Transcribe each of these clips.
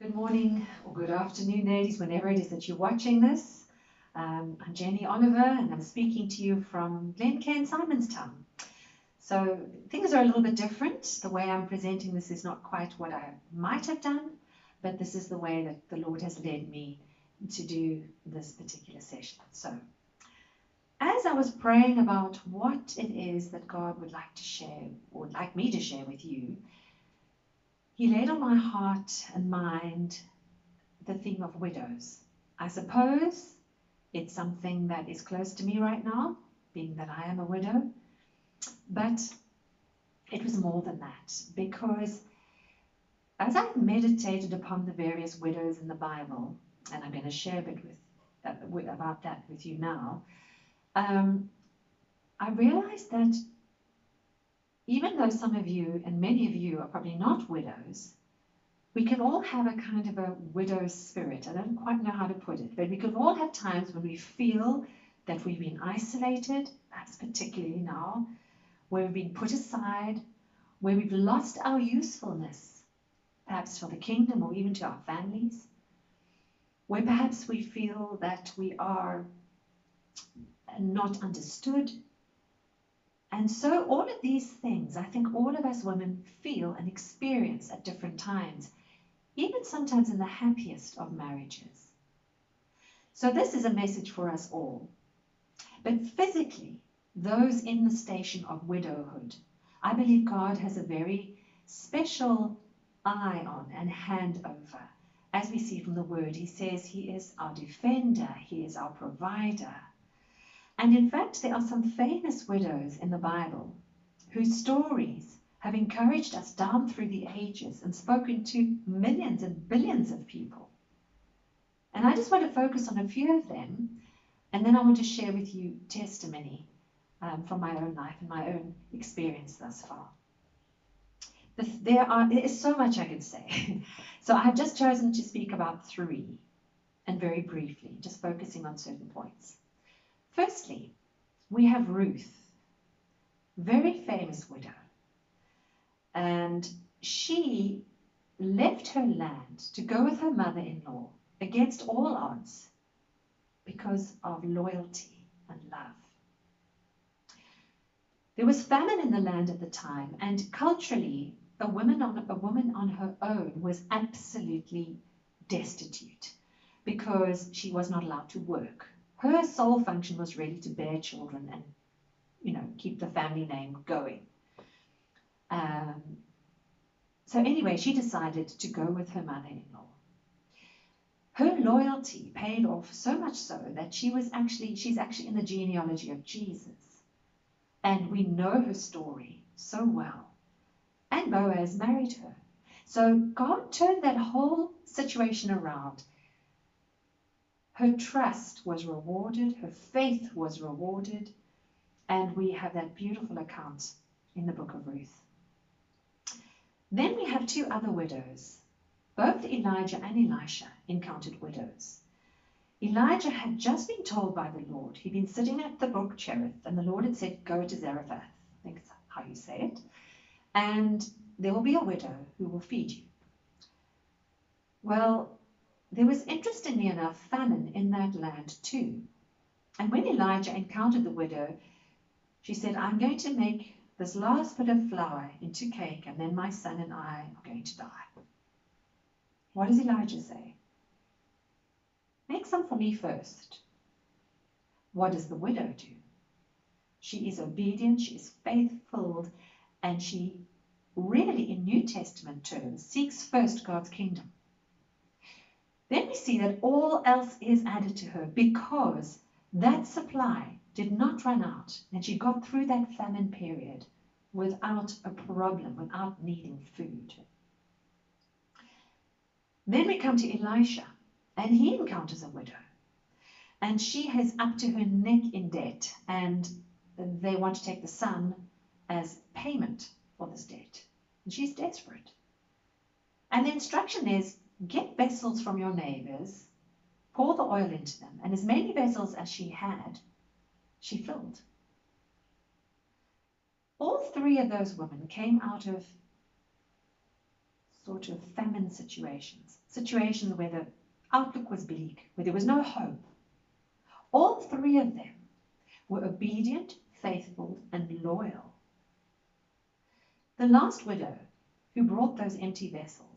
Good morning or good afternoon, ladies, whenever it is that you're watching this. I'm Jenny Oliver and I'm speaking to you from Glencairn, Simonstown. So things are a little bit different. The way I'm presenting this is not quite what I might have done, but this is the way that the Lord has led me to do this particular session. So as I was praying about what it is that God would like to share or would like me to share with you, He laid on my heart and mind the theme of widows. I suppose it's something that is close to me right now, being that I am a widow, but it was more than that, because as I've meditated upon the various widows in the Bible, and I'm going to share a bit about that with you now, I realized that even though some of you and many of you are probably not widows, we can all have a kind of a widow spirit. I don't quite know how to put it, but we can all have times when we feel that we've been isolated, perhaps particularly now, where we've been put aside, where we've lost our usefulness, perhaps for the kingdom or even to our families, where perhaps we feel that we are not understood. And so all of these things, I think all of us women feel and experience at different times, even sometimes in the happiest of marriages. So this is a message for us all. But physically, those in the station of widowhood, I believe God has a very special eye on and hand over. As we see from the word, He says He is our defender, He is our provider. And in fact, there are some famous widows in the Bible whose stories have encouraged us down through the ages and spoken to millions and billions of people. And I just want to focus on a few of them, and then I want to share with you testimony from my own life and my own experience thus far. There is so much I can say. So I've just chosen to speak about three, and very briefly, just focusing on certain points. Firstly, we have Ruth, very famous widow. And she left her land to go with her mother-in-law against all odds because of loyalty and love. There was famine in the land at the time, and culturally, a woman on her own was absolutely destitute because she was not allowed to work. Her sole function was really to bear children and, keep the family name going. So anyway, she decided to go with her mother-in-law. Her loyalty paid off so much so that she's actually in the genealogy of Jesus. And we know her story so well. And Boaz married her. So God turned that whole situation around. Her trust was rewarded, her faith was rewarded, and we have that beautiful account in the book of Ruth. Then we have two other widows. Both Elijah and Elisha encountered widows. Elijah had just been told by the Lord, he'd been sitting at the brook Cherith, and the Lord had said, go to Zarephath, I think that's how you say it, and there will be a widow who will feed you. Well, there was, interestingly enough, famine in that land too. And when Elijah encountered the widow, she said, I'm going to make this last bit of flour into cake, and then my son and I are going to die. What does Elijah say? Make some for me first. What does the widow do? She is obedient, she is faithful, and she really, in New Testament terms, seeks first God's kingdom. Then we see that all else is added to her because that supply did not run out, and she got through that famine period without a problem, without needing food. Then we come to Elisha, and he encounters a widow, and she is up to her neck in debt, and they want to take the son as payment for this debt, and she's desperate. And the instruction is, get vessels from your neighbors, pour the oil into them, and as many vessels as she had, she filled. All three of those women came out of sort of famine situations, situations where the outlook was bleak, where there was no hope. All three of them were obedient, faithful, and loyal. The last widow who brought those empty vessels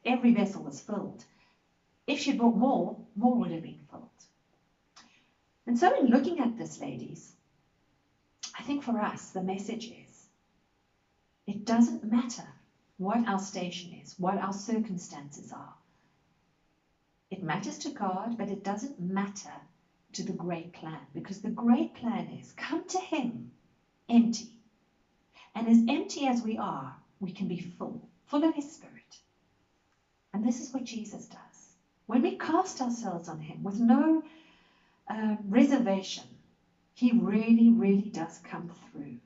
every vessel was filled. If she brought more would have been filled. And so in looking at this, ladies, I think for us the message is, it doesn't matter what our station is, what our circumstances are. It matters to God, but it doesn't matter to the great plan, because the great plan is come to Him empty. And as empty as we are, we can be full of His Spirit. And this is what Jesus does. When we cast ourselves on Him with no reservation, He really, really does come through.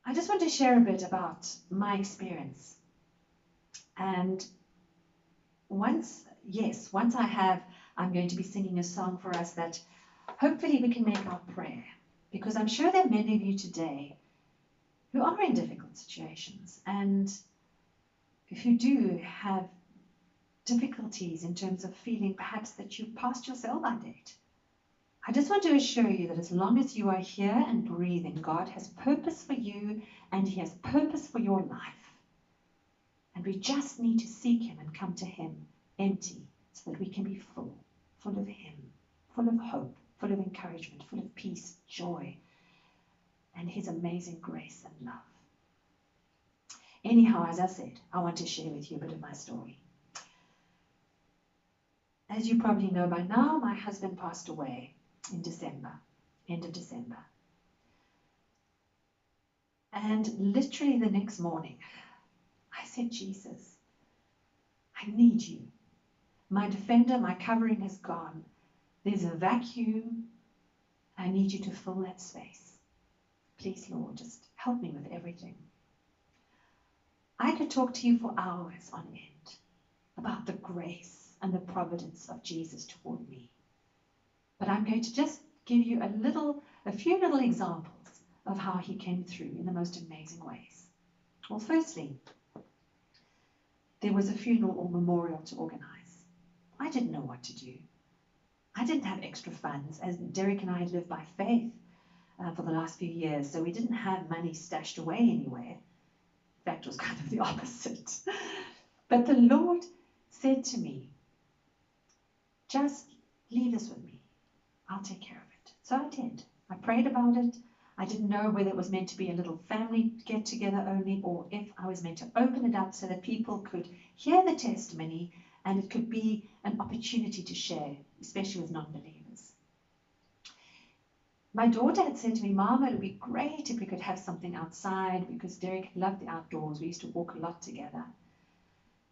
I just want to share a bit about my experience. And once I'm going to be singing a song for us that hopefully we can make our prayer. Because I'm sure there are many of you today who are in difficult situations and who do have difficulties in terms of feeling perhaps that you've passed your sell-by date. I just want to assure you that as long as you are here and breathing, God has purpose for you and He has purpose for your life. And we just need to seek Him and come to Him empty so that we can be full of Him, full of hope, full of encouragement, full of peace, joy, and His amazing grace and love. Anyhow, as I said, I want to share with you a bit of my story. As you probably know by now, my husband passed away in December, end of December. And literally the next morning, I said, Jesus, I need you. My defender, my covering has gone. There's a vacuum. I need you to fill that space. Please, Lord, just help me with everything. I could talk to you for hours on end about the grace and the providence of Jesus toward me. But I'm going to just give you a few little examples of how He came through in the most amazing ways. Well, firstly, there was a funeral or memorial to organize. I didn't know what to do. I didn't have extra funds, as Derek and I had lived by faith for the last few years, so we didn't have money stashed away anywhere. In fact, it was kind of the opposite. But the Lord said to me, just leave this with me. I'll take care of it. So I did. I prayed about it. I didn't know whether it was meant to be a little family get-together only, or if I was meant to open it up so that people could hear the testimony and it could be an opportunity to share, especially with non-believers. My daughter had said to me, Mama, it would be great if we could have something outside, because Derek loved the outdoors. We used to walk a lot together.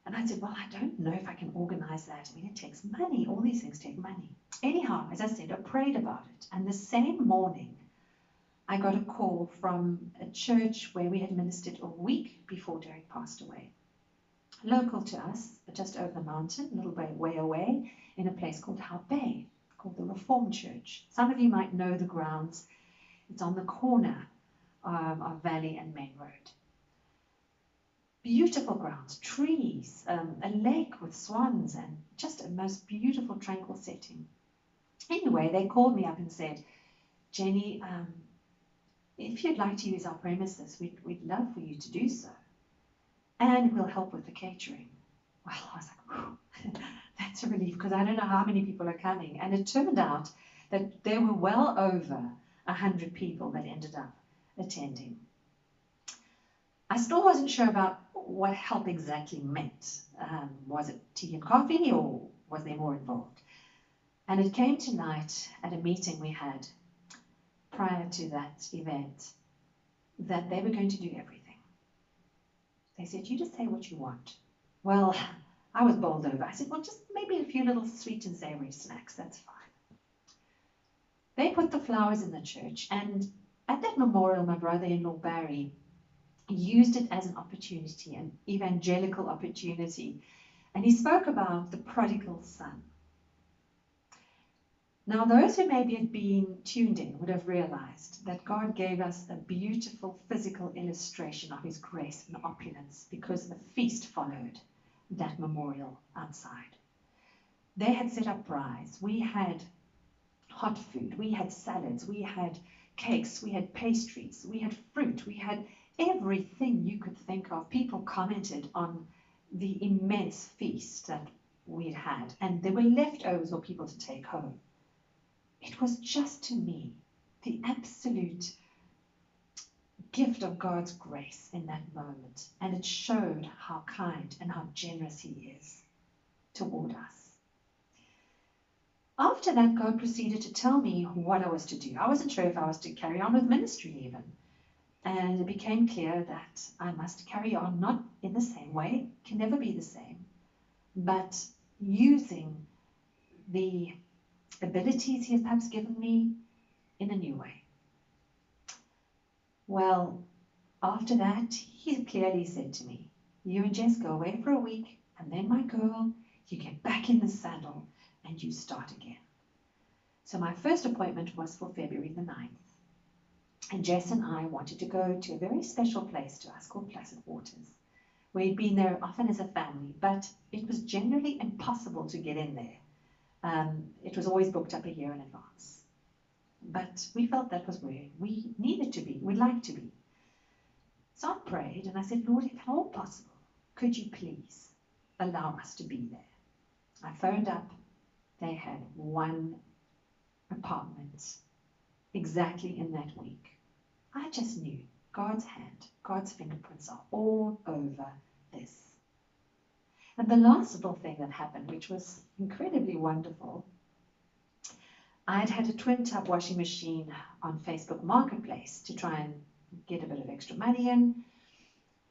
And I said, well, I don't know if I can organize that. I mean, it takes money. All these things take money. Anyhow, as I said, I prayed about it. And the same morning, I got a call from a church where we had ministered a week before Derek passed away. Local to us, just over the mountain, a little way away, in a place called Howe Bay, called the Reformed Church. Some of you might know the grounds. It's on the corner of Valley and Main Road. Beautiful grounds, trees, a lake with swans, and just a most beautiful, tranquil setting. Anyway, they called me up and said, Jenny, if you'd like to use our premises, we'd love for you to do so. And we'll help with the catering. Well, I was like, whew, that's a relief, because I don't know how many people are coming. And it turned out that there were well over 100 people that ended up attending. I still wasn't sure about what help exactly meant. Was it tea and coffee, or was there more involved? And it came to light at a meeting we had prior to that event that they were going to do everything. They said, you just say what you want. Well, I was bowled over. I said, well, just maybe a few little sweet and savory snacks, that's fine. They put the flowers in the church, and at that memorial, my brother-in-law Barry used it as an opportunity, an evangelical opportunity, and he spoke about the prodigal son. Now, those who maybe had been tuned in would have realized that God gave us a beautiful physical illustration of his grace and opulence because a feast followed that memorial outside. They had set up braais. We had hot food. We had salads. We had cakes. We had pastries. We had fruit. We had everything you could think of. People commented on the immense feast that we'd had, and there were leftovers for people to take home. It was just, to me, the absolute gift of God's grace in that moment, and it showed how kind and how generous he is toward us. After that, God proceeded to tell me what I was to do. I wasn't sure if I was to carry on with ministry even. And it became clear that I must carry on, not in the same way, can never be the same, but using the abilities he has perhaps given me in a new way. Well, after that, he clearly said to me, you and Jess go away for a week, and then, my girl, you get back in the saddle and you start again. So my first appointment was for February the 9th. And Jess and I wanted to go to a very special place to us called Placid Waters. We'd been there often as a family, but it was generally impossible to get in there. It was always booked up a year in advance. But we felt that was where we needed to be, we'd like to be. So I prayed and I said, Lord, if at all possible, could you please allow us to be there? I phoned up. They had one apartment exactly in that week. I just knew God's hand, God's fingerprints are all over this. And the last little thing that happened, which was incredibly wonderful, I'd had a twin tub washing machine on Facebook Marketplace to try and get a bit of extra money in,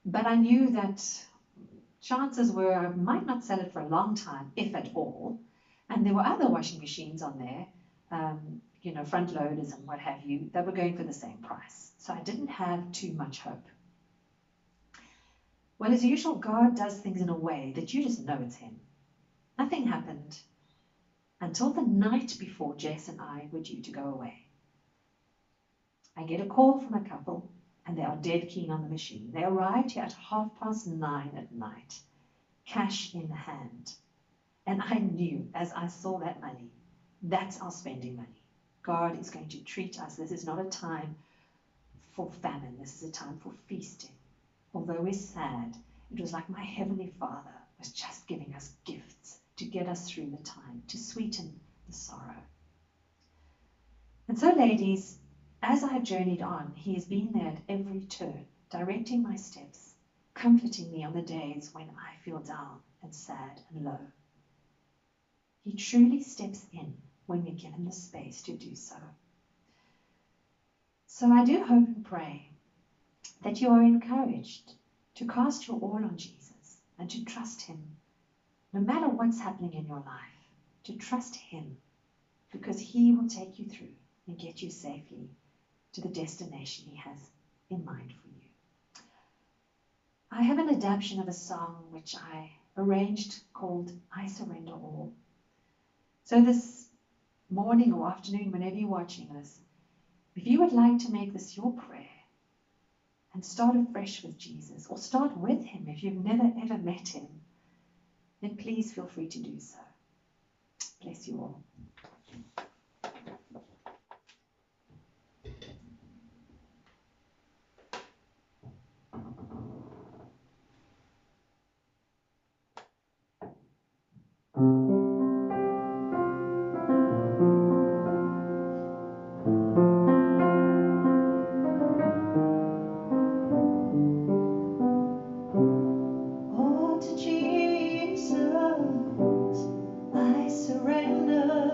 but I knew that chances were I might not sell it for a long time, if at all, and there were other washing machines on there, front loaders and what have you, that were going for the same price. So I didn't have too much hope. Well, as usual, God does things in a way that you just know it's him. Nothing happened until the night before Jess and I were due to go away. I get a call from a couple, and they are dead keen on the machine. They arrived here at 9:30 at night, cash in hand. And I knew, as I saw that money, that's our spending money. God is going to treat us. This is not a time for famine. This is a time for feasting. Although we're sad, it was like my Heavenly Father was just giving us gifts to get us through the time, to sweeten the sorrow. And so, ladies, as I have journeyed on, he has been there at every turn, directing my steps, comforting me on the days when I feel down and sad and low. He truly steps in when we give him the space to do so. So I do hope and pray that you are encouraged to cast your all on Jesus and to trust him, no matter what's happening in your life, to trust him, because he will take you through and get you safely to the destination he has in mind for you. I have an adaptation of a song which I arranged called I Surrender All. So this morning or afternoon, whenever you're watching this, if you would like to make this your prayer and start afresh with Jesus, or start with him if you've never ever met him, then please feel free to do so. Bless you all. Oh, to Jesus I surrender.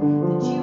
The